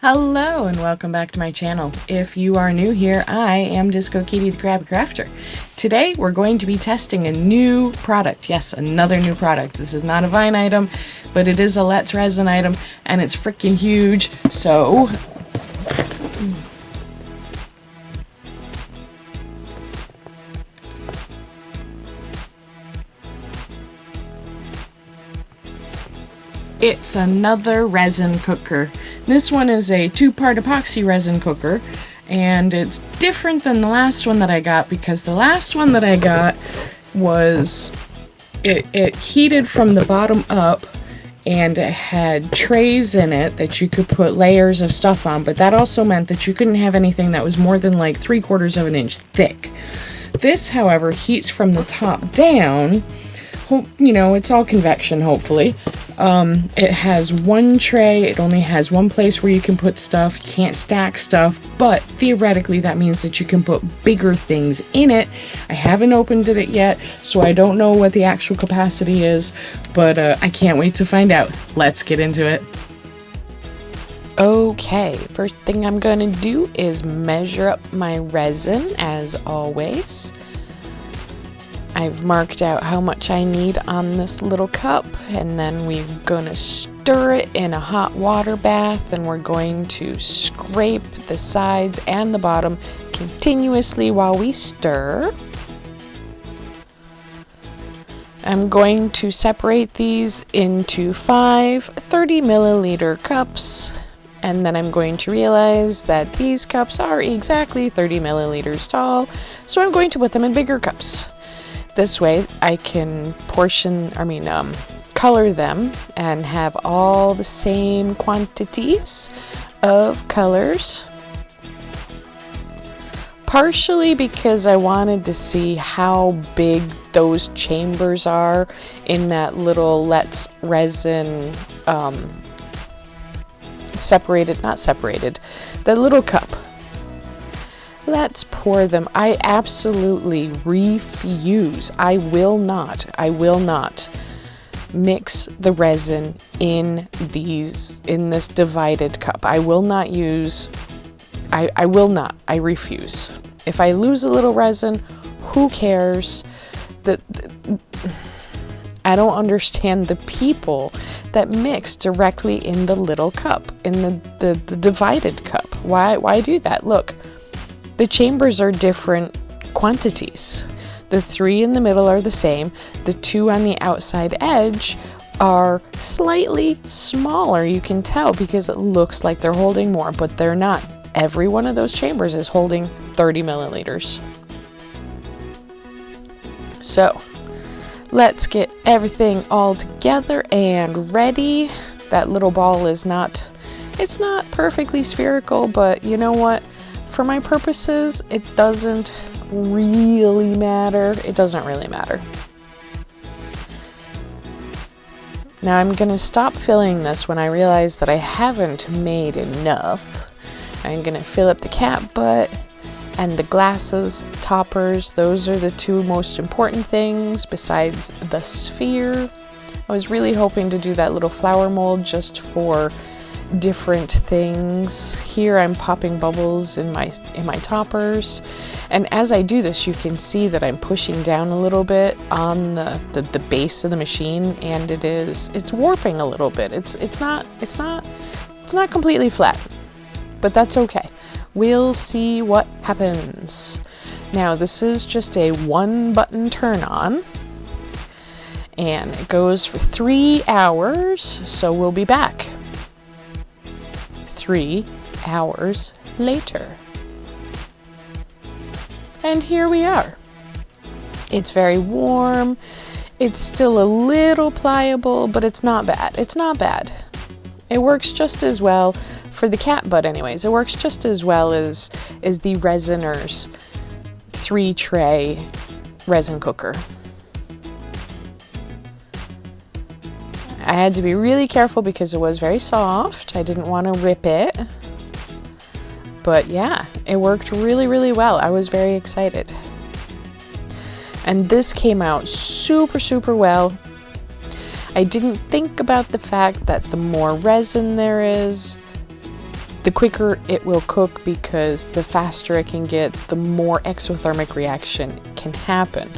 Hello and welcome back to my channel. If you are new here, I am Disco Kitty the Krabby Crafter. Today we're going to be testing a new product. Yes, another new product. This is not a Vine item, but it is a Let's Resin item and it's freaking huge. So it's another resin cooker. This one is a 2-part epoxy resin cooker, and it's different than the last one that I got because the last one that I got was it heated from the bottom up, and it had trays in it that you could put layers of stuff on, but that also meant that you couldn't have anything that was more than like 3/4 of an inch thick. This, however, heats from the top down. You know, it's all convection, hopefully. It has one tray, it only has one place where you can put stuff, you can't stack stuff, but theoretically that means that you can put bigger things in it. I haven't opened it yet, so I don't know what the actual capacity is, but I can't wait to find out. Let's get into it. Okay, first thing I'm gonna do is measure up my resin, as always. I've marked out how much I need on this little cup, and then we're gonna stir it in a hot water bath, and we're going to scrape the sides and the bottom continuously while we stir. I'm going to separate these into 5 30 milliliter cups, and then I'm going to realize that these cups are exactly 30 milliliters tall, so I'm going to put them in bigger cups. This way I can color them and have all the same quantities of colors. Partially because I wanted to see how big those chambers are in that little Let's Resin, the little cup. Let's pour them. I absolutely refuse. I will not mix the resin in this divided cup. I refuse. If I lose a little resin, who cares? I don't understand the people that mix directly in the little cup, in the divided cup. Why do that? Look. The chambers are different quantities. The 3 in the middle are the same. The 2 on the outside edge are slightly smaller. You can tell because it looks like they're holding more, but they're not. Every one of those chambers is holding 30 milliliters. So, let's get everything all together and ready. That little ball it's not perfectly spherical, but you know what? For my purposes, it doesn't really matter. Now I'm going to stop filling this when I realize that I haven't made enough. I'm going to fill up the cat butt and the glasses, toppers. Those are the 2 most important things besides the sphere. I was really hoping to do that little flower mold just for different things. Here I'm popping bubbles in my toppers, and as I do this you can see that I'm pushing down a little bit on the base of the machine, and it's warping a little bit. It's not completely flat, but that's okay. We'll see what happens. Now this is just a 1-button turn on, and it goes for 3 hours, so we'll be back 3 hours later. And here we are. It's very warm. It's still a little pliable, but it's not bad. It works just as well for the cat butt anyways. It works just as well as the Resiner's 3-tray resin cooker. I had to be really careful because it was very soft. I didn't want to rip it. But yeah, it worked really, really well. I was very excited. And this came out super, super well. I didn't think about the fact that the more resin there is, the quicker it will cook, because the faster it can get, the more exothermic reaction can happen.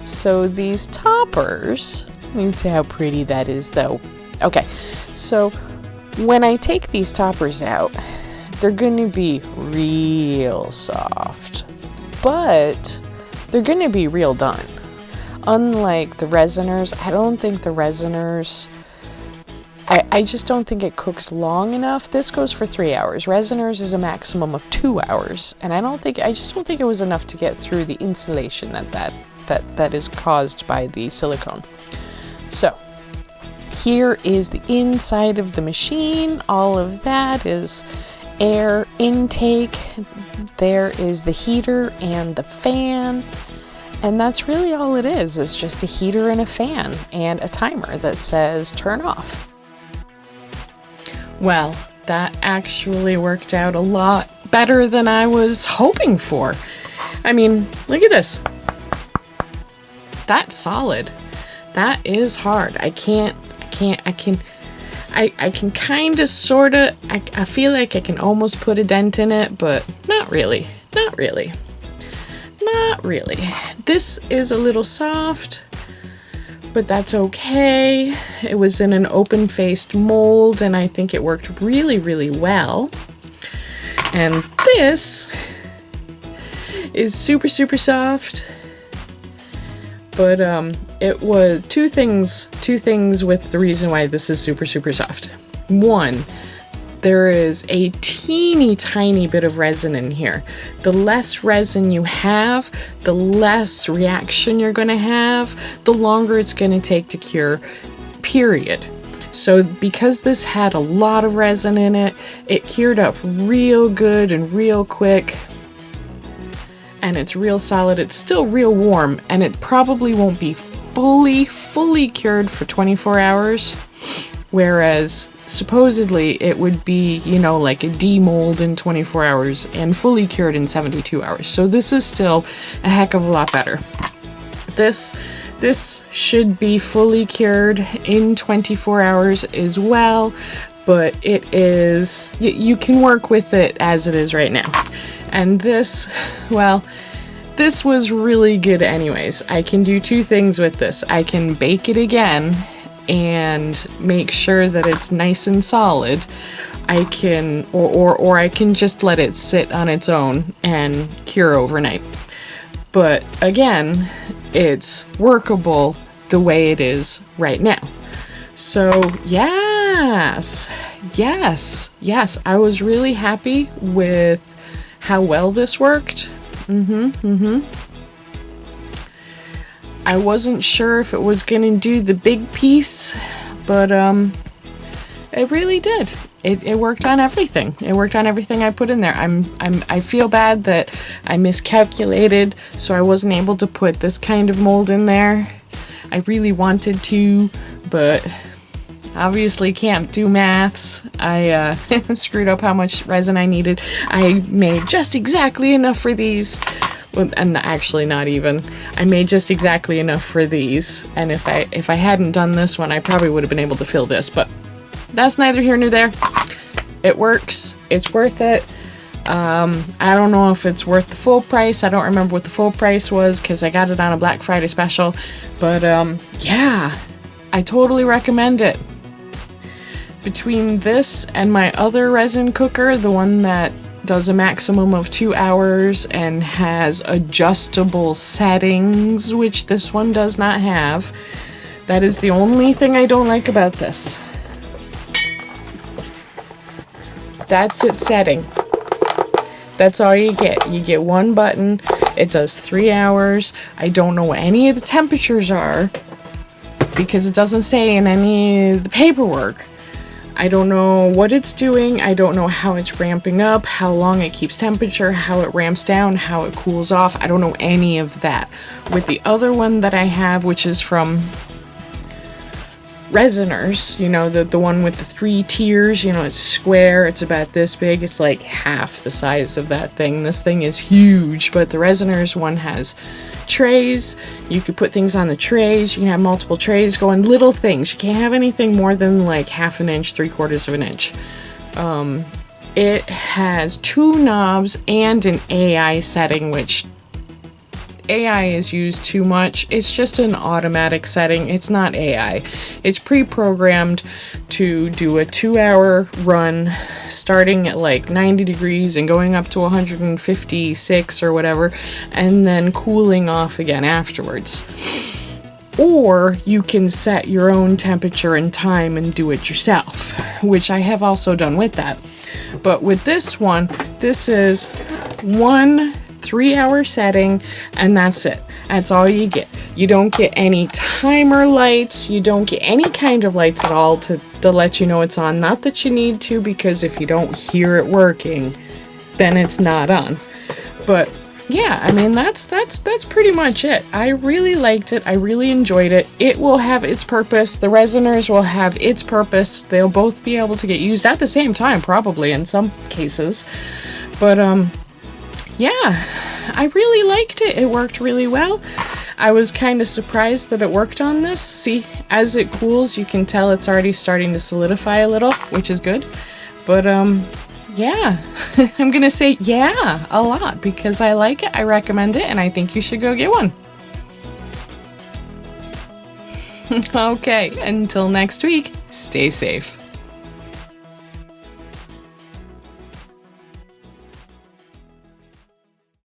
So these toppers, let me see how pretty that is though. Okay, so when I take these toppers out, they're going to be real soft, but they're going to be real done. Unlike the resiners, I don't think the resiners, I just don't think it cooks long enough. This goes for 3 hours. Resiners is a maximum of 2 hours, and I just don't think it was enough to get through the insulation that is caused by the silicone. So here is the inside of the machine. All of that is air intake. There is the heater and the fan. And that's really all it is just a heater and a fan and a timer that says turn off. Well, that actually worked out a lot better than I was hoping for. I mean, look at this. That's solid. That is hard. I can kind of, sort of, I feel like I can almost put a dent in it, but not really. Not really. This is a little soft, but that's okay. It was in an open-faced mold, and I think it worked really, really well. And this is super, super soft. But it was two things with the reason why this is super, super soft. One, there is a teeny tiny bit of resin in here. The less resin you have, the less reaction you're going to have, the longer it's going to take to cure, period. So because this had a lot of resin in it, it cured up real good and real quick. And it's real solid. It's still real warm, and it probably won't be fully cured for 24 hours. Whereas supposedly it would be, you know, like a demold in 24 hours and fully cured in 72 hours. So this is still a heck of a lot better. This should be fully cured in 24 hours as well, but it is, you can work with it as it is right now. And this, well, this was really good anyways. I can do two things with this. I can bake it again and make sure that it's nice and solid. I can, or I can just let it sit on its own and cure overnight. But again, it's workable the way it is right now. So yes, I was really happy with how well this worked. I wasn't sure if it was gonna do the big piece, but it really did. It worked on everything. It worked on everything I put in there. I feel bad that I miscalculated, so I wasn't able to put this kind of mold in there. I really wanted to, but obviously can't do maths. I screwed up how much resin I needed. I made just exactly enough for these. Well, and actually not even. I made just exactly enough for these. And if I hadn't done this one, I probably would have been able to fill this. But that's neither here nor there. It works. It's worth it. I don't know if it's worth the full price. I don't remember what the full price was because I got it on a Black Friday special. But yeah, I totally recommend it. Between this and my other resin cooker, the one that does a maximum of 2 hours and has adjustable settings, which this one does not have, that is the only thing I don't like about this. That's its setting. That's all you get. You get one button. It does 3 hours. I don't know what any of the temperatures are because it doesn't say in any of the paperwork. I don't know what it's doing. I don't know how it's ramping up, how long it keeps temperature, how it ramps down, how it cools off. I don't know any of that. With the other one that I have, which is from Resiners, you know, the one with the 3 tiers, you know, it's square, it's about this big, it's like half the size of that thing. This thing is huge, but the Resiners one has trays. You could put things on the trays. You can have multiple trays going, little things. You can't have anything more than like 1/2 inch, 3/4 of an inch. It has 2 knobs and an AI setting, which AI is used too much. It's just an automatic setting. It's not AI. It's pre-programmed to do a 2-hour run starting at like 90 degrees and going up to 156 or whatever, and then cooling off again afterwards. Or you can set your own temperature and time and do it yourself, which I have also done with that. But with this one, this is 1 3-hour setting, and that's it. That's all you get. You don't get any timer lights. You don't get any kind of lights at all to let you know it's on. Not that you need to, because if you don't hear it working, then it's not on. But yeah, I mean, that's pretty much it. I really liked it. I really enjoyed it. It will have its purpose. The Resiners will have its purpose. They'll both be able to get used at the same time, probably in some cases. But yeah, I really liked it. It worked really well. I was kind of surprised that it worked on this. See, as it cools, you can tell it's already starting to solidify a little, which is good. But yeah, I'm gonna say yeah a lot because I like it, I recommend it, and I think you should go get one. Okay, until next week, stay safe.